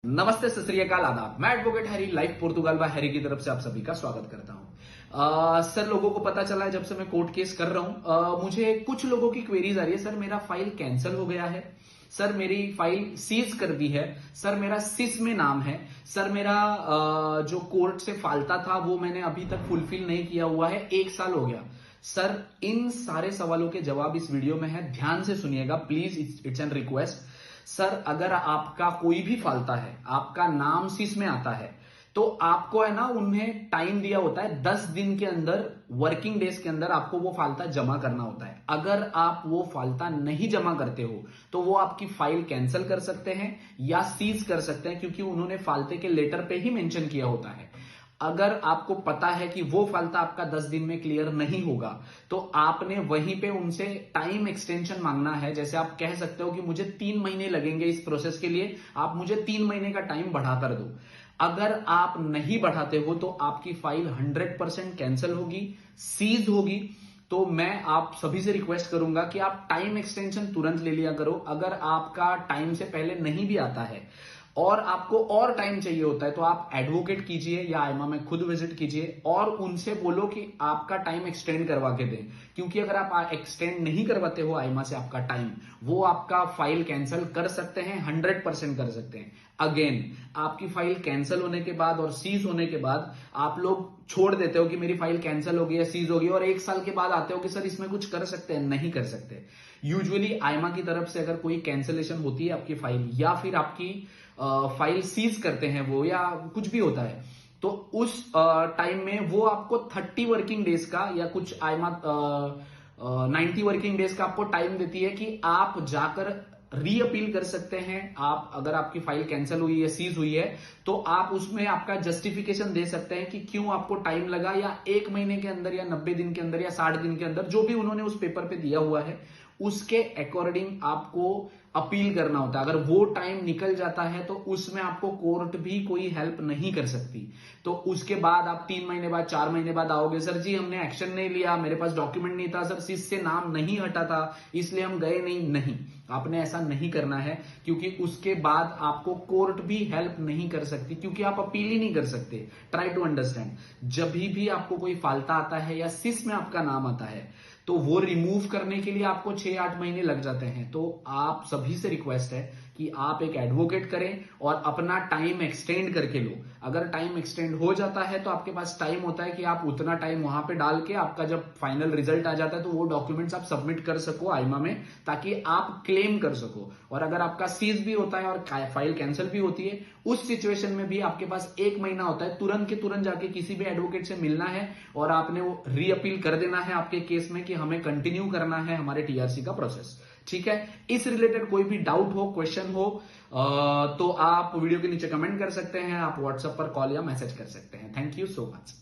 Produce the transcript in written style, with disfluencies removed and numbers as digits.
नमस्ते, सत श्री अकाल, आदाब। मैं advocate Harry, life Portugal bye Harry की तरफ से आप सभी का स्वागत करता हूं। सर, लोगों को पता चला है जब से मैं कोर्ट केस कर रहा हूं, मुझे कुछ लोगों की क्वेरीज आ रही है। सर, मेरा फाइल कैंसिल हो गया है। सर, मेरी फाइल सीज कर दी है। सर, मेरा सिस में नाम है। सर, मेरा जो कोर्ट से फालता था वो मैंने अभी तक फुलफिल नहीं किया हुआ है, 1 साल हो गया। सर, इन सारे सवालों के जवाब इस वीडियो में है, ध्यान से सुनिएगा please, it's an request. Sir, अगर आपका कोई भी फालता है, आपका नाम सिस में आता है, तो आपको है ना, उन्हें टाइम दिया होता है 10 दिन के अंदर, वर्किंग डेज के अंदर आपको वो फालता जमा करना होता है। अगर आप वो फालता नहीं जमा करते हो तो वो आपकी फाइल कैंसिल कर सकते हैं या सीज कर सकते हैं, क्योंकि उन्होंने फालते के लेटर पे ही मेंशन किया होता है। अगर आपको पता है कि वो फालता आपका 10 दिन में क्लियर नहीं होगा, तो आपने वहीं पे उनसे टाइम एक्सटेंशन मांगना है। जैसे आप कह सकते हो कि मुझे 3 महीने लगेंगे इस प्रोसेस के लिए, आप मुझे 3 महीने का टाइम बढ़ा कर दो। अगर आप नहीं बढ़ाते हो तो आपकी फाइल 100% कैंसिल होगी, सीज होगी। तो मैं आप सभी से रिक्वेस्ट करूंगा कि आप टाइम एक्सटेंशन तुरंत ले लिया करो। अगर आपका टाइम से पहले नहीं भी आता है और आपको और टाइम चाहिए होता है, तो आप एडवोकेट कीजिए या आईमा में खुद विजिट कीजिए और उनसे बोलो कि आपका टाइम एक्सटेंड करवा के दें। क्योंकि अगर आप एक्सटेंड नहीं करवाते हो आईमा से आपका टाइम, वो आपका फाइल कैंसिल कर सकते हैं, 100% कर सकते हैं। अगेन, आपकी फाइल कैंसिल होने के बाद और सीज होने के बाद आप लोग छोड़ देते हो कि मेरी फाइल कैंसिल हो गई है, सीज हो गई, और 1 साल के बाद आते हो कि सर इसमें कुछ कर सकते हैं। नहीं कर सकते। यूजुअली आईमा की तरफ से अगर कोई कैंसिलेशन होती है आपकी फाइल, या फिर आपकी फाइल सीज करते हैं वो, या कुछ भी होता है, तो उस टाइम में वो आपको 30 वर्किंग डेज का या कुछ आईमा 90 वर्किंग डेज का आपको टाइम देती है कि आप जाकर रीअपील कर सकते हैं। आप अगर आपकी फाइल कैंसिल हुई है, सीज हुई है, तो आप उसमें आपका जस्टिफिकेशन दे सकते हैं कि क्यों आपको टाइम लगा, या 1 महीने के अंदर या 90 दिन के अंदर या 60 दिन के अंदर, जो भी उन्होंने उस पेपर पे दिया हुआ है उसके अकॉर्डिंग आपको अपील करना होता है। अगर वो टाइम निकल जाता है तो उसमें आपको कोर्ट भी कोई हेल्प नहीं कर सकती। तो उसके बाद आप 3 महीने बाद, 4 महीने बाद आओगे, सर जी हमने एक्शन नहीं लिया, मेरे पास डॉक्यूमेंट नहीं था, सर सीस से नाम नहीं हटा था इसलिए हम गए नहीं। आपने ऐसा नहीं करना है, क्योंकि उसके बाद आपको कोर्ट भी हेल्प नहीं कर सकती, क्योंकि आप अपील ही नहीं कर सकते। Try to understand. जब भी आपको कोई फालता आता है या सिस में आपका नाम आता है, तो वो रिमूव करने के लिए आपको 6-8 महीने लग जाते हैं। तो आप सभी से रिक्वेस्ट है कि आप एक एडवोकेट करें और अपना टाइम एक्सटेंड करके लो। अगर टाइम एक्सटेंड हो जाता है तो आपके पास टाइम होता है कि आप उतना टाइम वहां पे डाल के, आपका जब फाइनल रिजल्ट आ जाता है तो वो डॉक्यूमेंट्स आप सबमिट कर सको आईमा में, ताकि आप क्लेम कर सको। और अगर आपका सीज भी होता है और फाइल कैंसिल भी होती है, उस सिचुएशन में भी आपके पास 1 महीना होता है, तुरंत के तुरंत जाके किसी भी एडवोकेट से मिलना है और आपने वो रीअपील कर देना है आपके केस में कि हमें कंटिन्यू करना है हमारे टीआरसी का प्रोसेस। ठीक है। इस रिलेटेड कोई भी डाउट हो, क्वेश्चन हो, तो आप वीडियो के नीचे कमेंट कर सकते हैं, आप व्हाट्सएप पर कॉल या मैसेज कर सकते हैं। Thank you so much.